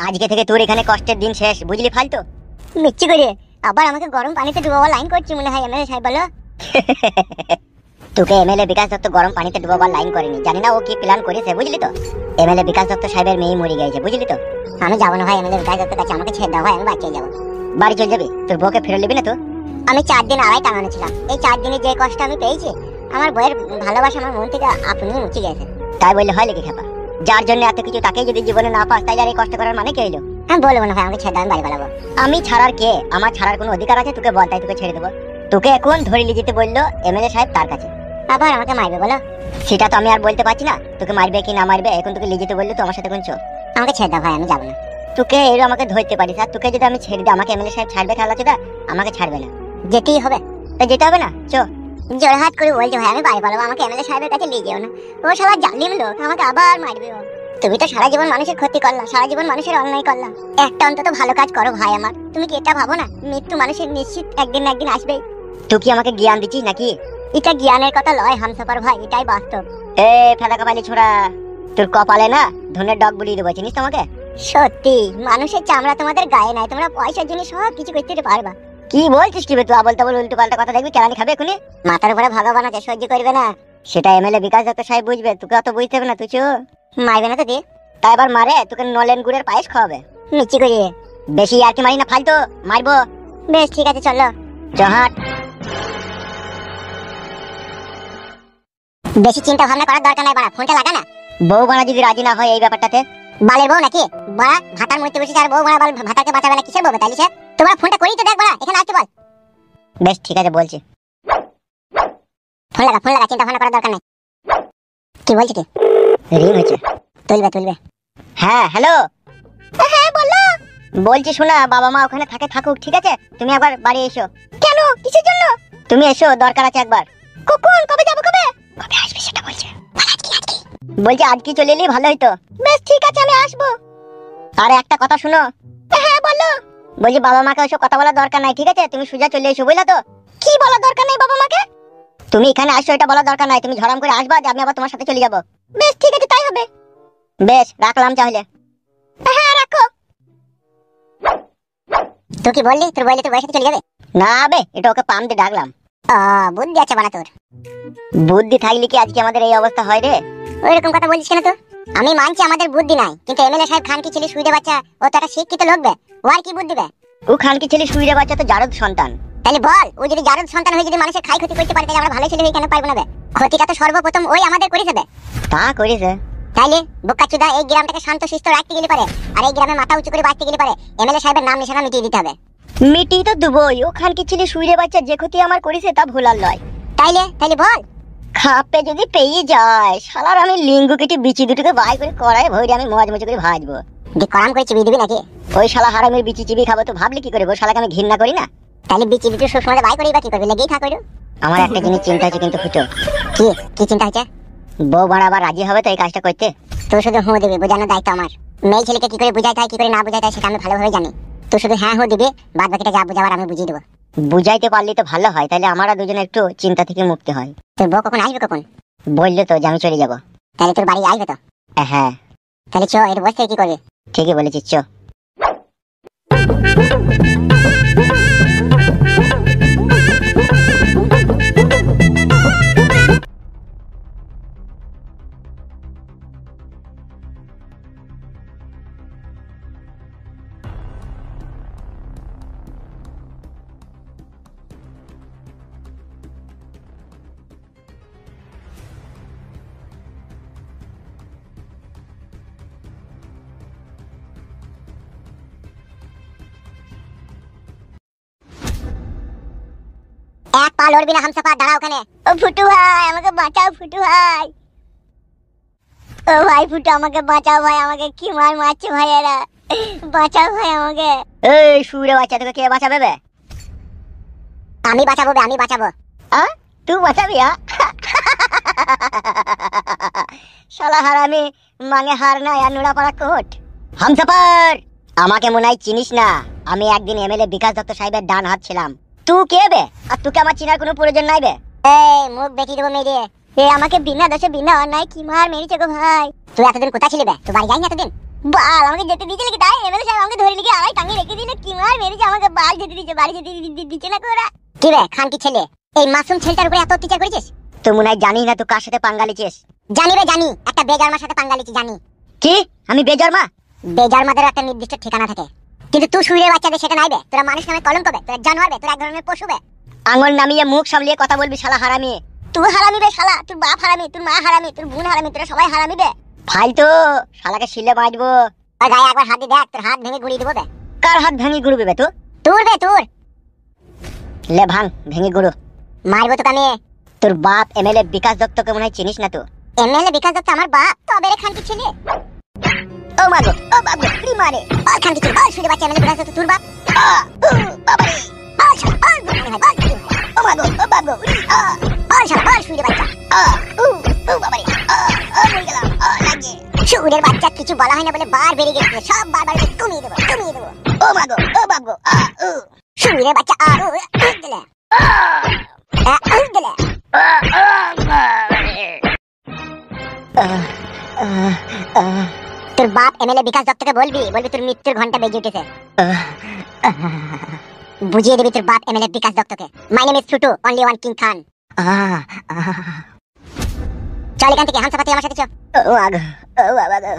আজকে থেকে তোর এখানে কষ্টের দিন শেষ, বুঝলি ফালতু? মিচ্ছি করে আবার আমাকে গরম পানিতে ডুবাবার লাইন করছি মনে হয় এমএলএ সাহেব, বলো? তোকে এমএলএ বিকাশ দত্ত গরম পানিতে ডুবাবার লাইন করেনি, জানি না ও কি প্ল্যান করেছে, বুঝলি তো? এমএলএ বিকাশ দত্ত সাহেবের মেয়ে মরে গেছে, বুঝলি তো? আমি যাবো না ভাই এমএলএ বিকাশ দত্তের কাছে, আমাকে ছেড়ে দাও ভাই, আমি বাড়ি চলে যাবো। বাড়ি চলে যাবি? তোর বউকে ফেরত নিবি না তো? আমি 4 দিন আড়াই টাঙানো ছিলাম, এই 4 দিনে যে কষ্ট আমি পেয়েছি, আমার বইয়ের ভালোবাসা আমার মন থেকে আপনি মুছে গেছে। তাই বললে হয় নাকি খেপা? যার জন্য এত কিছু তাকেই যদি জীবনে না পাস, তাই আর এই কষ্ট করার মানে কি হইলো? আমি বলবো না ভাই, আমাকে ছেড়ে দাও, আমি বাড়ি পালাবো। আমি ছাড়ার কে? আমার ছাড়ার কোনো অধিকার আছে? তোকে বল, তাই তোকে ছেড়ে দেবো। তোকে এখন ধরে নিয়ে যেতে বললো এমএলএ সাহেব তার কাছে। আবার আমাকে মারবে বলো? সেটা তো আমি আর বলতে পারছি না, তোকে মারবে কি না মারবে। এখন তোকে নিয়ে যেতে বললো, তো আমার সাথে কোন চো? আমাকে ছেড়ে দাও ভাই, আমি যাবো না। তোকে এর আমাকে ধরতে পারিস, আর তোকে যদি আমি ছেড়ে দিই, আমাকে এমএলএ সাহেব ছাড়বে খেলা চোদা? আমাকে ছাড়বে না। যেতেই হবে। তা যেতে হবে না, চো। জোড়হাত করে বলছে ভাই আমি বাড়ি পালাবো, আমাকে এমএলএ সাহেবের কাছে নিয়ে যেও না। ও শালা জালিম লোক, আমাকে আবার মারবে ও। তুমি তো সারা জীবন মানুষের ক্ষতি করলা, সারা জীবন মানুষের অন্যায় করলা, একটা অন্তত ভালো কাজ করো ভাই আমার। তুমি কি এটা ভাবো না মৃত্যু মানুষের নিশ্চিত একদিন না একদিন আসবেই? তুই কি আমাকে জ্ঞান দিচ্ছিস নাকি? এটা জ্ঞানের কথা লয় হামসাফার ভাই, এটাই বাস্তব। এ ফেদা কপালি ছোড়া, তোর কপালে না ধনের ডগ বুলিয়ে দেবো, চিনিস তোমাকে? সত্যি মানুষের চামড়া তোমাদের গায়ে নাই, তোমরা পয়সার জন্য সব কিছু করতে পারবা। কি বলছিস কি বে তুই? আবল তাবল উল্টো পাল্টা কথা, দেখবি কেরানি খাবে এখনই। মাথার উপরে ভগবান আছে, সহ্য করবে না। সেটা এমএলএ বিকাশ দত্ত সাহেব বুঝবে, তোকে অত বুঝতে হবে না, তুই চো। মারবে না তো দিয়ে? তাই এবার মারে, তোকে নলেন গুড়ের পায়েস খাওয়াবে। মিচ্ছি করিয়ে বেশি আর কি মারি না, ফালতু মারবো। বেশ ঠিক আছে চলো। জহাট। বেশি চিন্তা ভাবনা করার দরকার নাই, বাড়া ফোনটা লাগা না। বউ বানা যদি রাজি না হয় এই ব্যাপারটাতে? বালের বউ নাকি বাড়া? ভাতার মধ্যে বসে আর বউ বাড়া ভাতাকে বাঁচাবে না, কিসের বউ তাইলে সে? তোমরা ফোনটা করেই তো দেখ বাড়া, এখানে আসতে বল। বেশ ঠিক আছে বলছি। ফোন লাগা, চিন্তা ভাবনা করার দরকার নাই। কি বলছি কি? রিং হয়েছে, তুলবে। হ্যাঁ হ্যালো। হ্যাঁ বলো। বলছি শোনা, বাবা মা ওখানে থাকুক, ঠিক আছে? তুমি একবার বাড়ি এসো। কেন, কিসের জন্য? তুমি এসো, দরকার আছে একবার। কখন, কবে যাবো, কবে আসবে সেটা বলছে। বলছি আজকে চলে এলি ভালো হইতো। বেশ ঠিক আছে আমি আসবো। আর একটা কথা শুনো। হ্যাঁ বলো। বলছি বাবা মাকে ওসব কথা বলার দরকার নাই, ঠিক আছে? তুমি সোজা চলে এসো, বুঝলা তো? কি বলার দরকার নেই বাবা মাকে? তুমি এখানে আসো, এটা বলার দরকার নাই। তুমি ঝড়াম করে আসবা যে আমি আবার তোমার সাথে চলে যাবো। বেশ ঠিক আছে তাই হবে। বেশ রাখলাম তাহলে। হ্যাঁ রাখো। তুই কি বললি তোর বইলে তোর বয়সে চলে যাবে? না বে, এটা ওকে পাম দিয়ে ডাকলাম। বুদ্ধি আছে বাড়া তোর। বুদ্ধি থাকলে কি আজকে আমাদের এই অবস্থা হয় রে? ওইরকম কথা বলছিস কেন তো? আমি মানছি আমাদের বুদ্ধি নাই, কিন্তু এমএলএ সাহেব খান কি ছেলে সুইরে বাচ্চা, ও তো একটা শিক্ষিত লোক বে, ও আর কি বুদ্ধি বে? ও খানকি ছেলে সুইরে বাচ্চা তো জারদ সন্তান। তাহলে বল, ও যদি জারদ সন্তান হয়ে যদি মানুষের খাই ক্ষতি করতে পারে, তাহলে আমরা ভালো ছেলে হয়ে কেন পারবো না বে? ক্ষতিটা তো সর্বপ্রথম ওই আমাদের করেছে বে। তা করেছে? তাইলে বোকাচুদা এই গ্রামটাকে শান্ত শিষ্ট রাখতে গেলে পারে, আর এই গ্রামে মাথা উঁচু করে বাঁচতে গেলে পারে এমএলএ সাহেবের নাম নিশানা মিটিয়ে দিতে হবে। মিটি তো দুবই, ও খানকি ছেলে সুইরে বাচ্চা যে ক্ষতি আমার করেছে তা ভুলার লয়। তাইলে বল। খাপে যদি পেয়ে যায়, শালার আমি লিঙ্গু কেটে বিচি দুটোকে বাই করে কড়াই ভরে আমি মজ মজ করে ভাজবো। করাম করে চিবি দিবি নাকি? ওই শালা হারামের বিচি চিবি খাবো তো ভাবলি কি করে? ওই শালাকে আমি ঘৃণা করি না। তাহলে বিচি দুটো সবসময় বাই করেই বা কি করবি, লেগেই থাকো। আমার একটা জিনিস চিন্তা হচ্ছে কিন্তু ফুটো। কি চিন্তা হচ্ছে? বউ বাড়া আবার রাজি হবে তো এই কাজটা করতে? তুই শুধু হু দিবি, বোঝানোর দায়িত্ব আমার। মেয়ে ছেলেকে কি করে বুঝাইতে হয় কি করে না বুঝাইতে হয় সেটা আমি ভালোভাবে জানি। তুই শুধু হ্যাঁ হু দিবি, বাদ বাকিটা যা বুঝাবার আমি বুঝিয়ে দেবো। বুঝাইতে পারলি তো ভালো হয়, তাহলে আমরা দুজনে একটু চিন্তা থেকে মুক্তি হয়। তোর বউ কখন আসবে কখন? বললো তো যে আমি চলে যাবো। তাহলে তোর বাড়ি আসবে তো? হ্যাঁ। তাহলে চ, এর বসে কি করবে? ঠিকই বলেছিস, চ। এক পা লড়বি না হামসাফা, দাঁড়া ওখানে। ও ফুটু ভাই আমাকে বাঁচাও, ফুটু ভাই। ও ভাই ফুটু আমাকে বাঁচাও ভাই, আমাকে কি মার মারছে ভাই এরা, বাঁচাও ভাই আমাকে। এই সুরে বাচ্চা, তোকে কে বাঁচাবে বে? আমি বাঁচাবো বে, আমি বাঁচাবো। তুই বাঁচাবি? শালা হারামি, মাঙে হার না আর নুড়া পাড়া কোট। হামসাফার, আমাকে মনে হয় চিনিস না। আমি একদিন এমএলএ বিকাশ দত্ত সাহেবের ডান হাত ছিলাম। তুই কে বে? আর তোকে আমার চিনার কোনো প্রয়োজন নাই বে। এই মুখ বেঁকিয়ে দেবো মেরে। আমাকে বিনা দোষে বিনা অন্যায় কি মার মেরেছে গো ভাই। তুই এতদিন কোথায় ছিলি বে? তুই বাড়ি যাইনি এতদিন? বাল আমাকে যেতে দিয়েছে নাকি? তাই এমএলএ সাহেব আমাকে ধরে লিখে আড়াই টাঙিয়ে রেখে দিল। কি মার মেরেছে আমাকে, বাল যেতে দিচ্ছে, বাড়ি যেতে দিচ্ছে না কোরা। কি রে খানকি ছেলে, এই মাসুম ছেলেটার উপরে এত অত্যাচার করেছিস? তুই মনে হয় জানি না তুই কার সাথে পাঙ্গা লিছিস। জানি রে জানি, একটা বেজন্মার সাথে পাঙ্গা লিছি জানি। কি আমি বেজন্মা? বেজন্মাদের একটা নির্দিষ্ট ঠিকানা থাকে, কিন্তু তুই শুইরে বাচ্চাদের সেটা নাইবে। তোরা মানুষ নামে কলঙ্ক বে, তোরা জানোয়ার বে, তোরা এক ধরনের পশু বে। আঙুল নামিয়ে মুখ সামলিয়ে কথা বলবি শালা হারামি। তুই হারামি বে শালা, তোর বাপ হারামি, তোর মা হারামি, তোর বোন হারামি, তোরা সবাই হারামি বে। ফালতু শালাকে শিলে মারবো। আর গায়ে একবার হাত দিয়ে দেখ, তোর হাত ভেঙে গুড়িয়ে দেবো বে। কার হাত ভাঙি গুড়বে বে তুই? তোর বে তোর। লে ভাঙ ভেঙে গুড়ো। মারবো তো আমি। তোর বাপ এমএলএ বিকাশ দত্তকে মনে হয় চিনিস না তো? এমএলএ বিকাশ দত্ত আমার বাপ? তবে রে খানকি ছেলে। ও মাগো ও বাবু কি মারে। বাল খানকি ছেলে, বাল শুইরে বাচ্চা এমএলএ বিকাশ দত্ত তোর বাপ? বাবা রে। বাল শালা, বাল মনে হয়, বাল শুইরে। ও মাগো ও বাবু বাল শালা, বাল শুইরে বাচ্চা। ও বাবা রে মরে গেলাম লাগে। শুইরের বাচ্চা কিছু বলা হয় না বলে বার বেরিয়ে গেছে, সব বারবার কমিয়ে দেবো, কমিয়ে দেবো। ও মাগো ও বাবু শুইরের বাচ্চা দিলে দিলে। তোর বাপ এমএলএ বিকাশ দত্তকে বলবি, বলবি তোর মৃত্যুর ঘন্টা বেজে উঠেছে। বুঝিয়ে দিবি তোর বাপ এমএলএ বিকাশ দত্তকে। My name is Flutu, only one king Khan. চল এখান থেকে, হামসাপাতি আমার সাথে চল। ও মাগো ও বাবা গো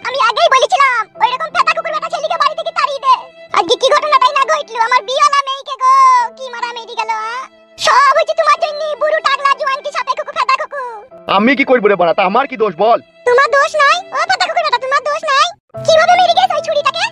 আমি আগেই বলেছিলাম ওই রকম পেটা কুকুর বেটা ছেলেকে বাড়ি থেকে তাড়িয়ে দে। আজকে কি ঘটনাটাই না ঘটলো, আমার বিয়ালা মেয়েকে গো কি মারা মেরি গেল। সব হচ্ছে তোমার জন্য, বুড়ো টাকলা জোয়ানকে সাথে কুকু পেটা কুকু। আমি কি করব রে বাড়া, তা আমার কি দোষ বল? তোমার দোষ নাই ও পেটা কুকুর বেটা, তোমার দোষ নাই। কিভাবে মেরে গেছে ওই ছুরিটাকে?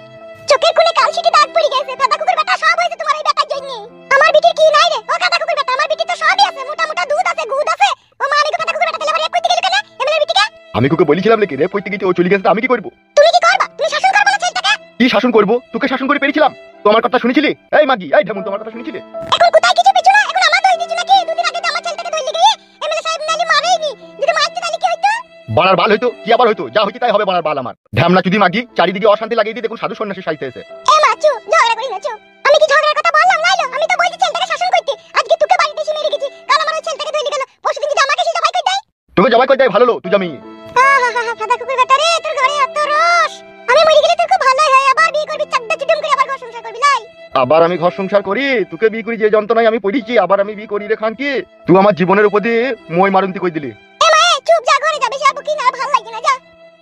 চোখের কোণে কালশিটে দাগ পড়ে গেছে। পেটা কুকুর বেটা সব হয়েছে তোমার এই বেটার জন্য। আমার বিটির কি নাই রে ও পেটা কুকুর বেটা? আমার বিটি তো সবই আছে, মোটা মোটা দুধ আছে, গুদ আছে। ও মা আমি পেটা কুকুর বেটা তেলে রেপ করতে গেল কেন এমএলএ বিটিকে? আমি তোকে বলেছিলাম নাকি রেপ করতে গেছে, ও চলে গেছে, তা আমি কি করব? তুমি কি করবা? তুমি শাসন করবা না ছেলেটাকে? কি শাসন করব? তোকে শাসন করে পেরেছিলাম? তোমার কথা শুনেছিলি? এই মাগি এই ঢেমুন, তোমার কথা শুনেছিলি? এখন কোথায় কিছু পিছু না, এখন আমার দোষ দিছু নাকি? দুদিন আগে তো আমার ছেলেটাকে ধরে গিয়ে এমএলএ সাহেব নালি মারেইনি। যদি মারতে তাহলে কি হইতো? বাড়ার বাল হইতো, কি আবার হইতো? যা হইছে তাই হবে, বাড়ার বাল আমার। ঢ্যামনা চুদি মাগি চারিদিকে অশান্তি লাগিয়ে দিয়ে দেখুন সাধু সন্ন্যাসী সাইতে এসে। এ মা চুপ, ঝগড়া করি না চুপ। আমি কি ঝগড়ার কথা বললাম নাইলো? আমি তো বলছি ছেলেটাকে শাসন করতে। আজকে তোকে বাড়িতে এসে মেরে গেছি, কাল আমার ওই ছেলেটাকে ধরে গেল, পরশুদিন যদি আমাকে সেটা ভাই কই দেয়। তোকে জবাই করে দেয় ভালো লো, তুই জামি। ফাদা কুকুর বেটা রে, তোর ঘরে এত রস। আমি মরে গেলে তোর খুব ভালো হয়, আবার বিয়ে করবি, চাকদা চুদুম করে আবার ঘর সংসার করবি লাই। আবার আমি ঘর সংসার করি, তোকে বিয়ে করি যে যন্ত্রণায় আমি পড়িছি, আবার আমি বিয়ে করি রে খানকি। তুই আমার জীবনের উপর দিয়ে মই মারন্তি কই দিলি। এ মা চুপ, যা ঘরে যা, বেশি আর বকি না, আর ভালো লাগে না, যা।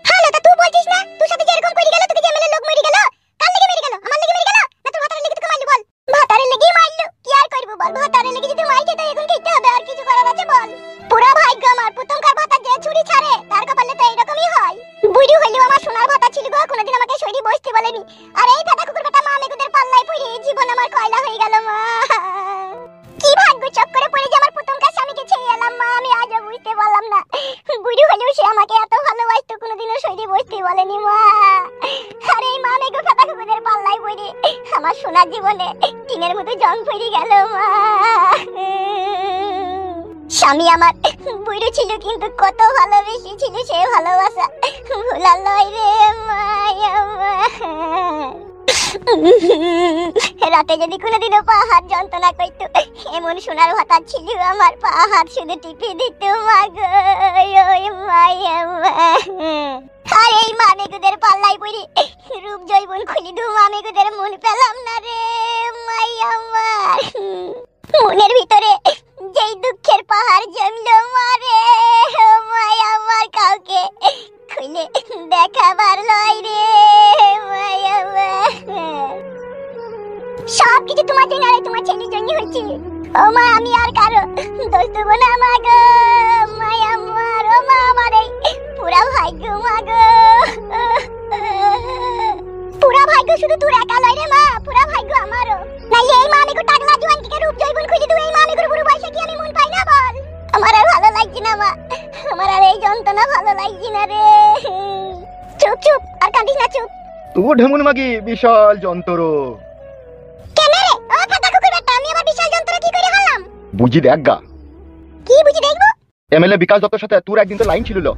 হ্যালো তা তুই বলছিস না তোর সাথে যে এরকম করে গেল, তোকে যে এমএলএ লোক মেরে গেল, কার লেগে মেরে গেল? আমার লেগে মেরে গেল না তোর ভাতারের লেগে তোকে মারলি বল? ভাতারের লেগেই মারলো, কি আর করব বল? ভাতারের লেগে যদি মাইকে তো এখন খেতে হবে, আর কিছু করার আছে বল? পুরা ভাগ্য আমার, প্রথমকার ভাতা যে ছুরি ছাড়ে তার কপালে তো এইরকমই হয়। বুড়ি হইলেও আমার সোনার ভাতা ছিল গো, কোনোদিন আমাকে শরীরে বসতে বলেনি। আর এই ফাদা কুকুর বেটা মা মেয়েদের পাল্লায় পড়ে জীবন আমার কয়লা হয়ে গেল মা। কি ভাগ্য চক্করে পড়ে যে আমার প্রথমকার স্বামীকে ছেড়ে এলাম মা, আমি আজও বুঝতে পারলাম না। বুড়ি হলেও সে আমাকে এত ভালোবাসতো, কোনোদিনও শরীরে বসতে বলেনি মা। আর এই মা মেয়ে ফাদা কুকুরের পাল্লায় পড়ে আমার সোনার জীবনে টিনের মতো জং পড়ে গেল মা। স্বামী আমার বুড়ো ছিল, কিন্তু কত ভালোবেসে ছিল সে ভালোবাসা ভোলার লয় রে মায়া। রাতে যদি কোনোদিনও পা হাত যন্ত্রণা করতো, এমন সোনার ভাতা ছিল আমার, পা হাত শুধু টিপে দিত মা গো ওই মায়া। আর এই মামেগুদের পাল্লাই পড়ে রূপ জৈবন খুলি দু মামেগুদের মন পেলাম না রে মায়া আমার। মনের ভিতরে যেই দুঃখের পাহাড় জমলো মারে মায়া আমার, কাউকে খুলে দেখাবার লয় রে মায়া। সব কিছু তোমার জন্য আর তোমার ছেলের জন্য হচ্ছে। ও মা আমি আর কারো দোষ দেবো না মা গো মায়া আমার। ও মা আমার এই পুরা ভাগ্য মা গো, পুরা ভাগ্য শুধু তোর একা লয় রে মা, পুরা ভাগ্য আমারও। নাইলে এই মা আমিকে টাকলা জোয়ানকে রূপ জৈবন খুঁজে তুই এই মা আমিকে বুড়ো বয়সে কি আমি মন পাই না বল? আমার আর ভালো লাগছে না মা, আমার আর এই যন্ত্রণা ভালো লাগছে না রে। চুপ চুপ, আর কাঁদিস না, চুপ। তুই ঢেমুন মাগি বিশাল যন্ত্র। কেন রে ও ফাটা কুকুর বেটা, আমি আবার বিশাল যন্ত্র কি করে হলাম? বুঝি দেখ গা। কি বুঝি দেখবো? এমএলএ বিকাশ দত্তর সাথে তোর একদিন তো লাইন ছিল লো।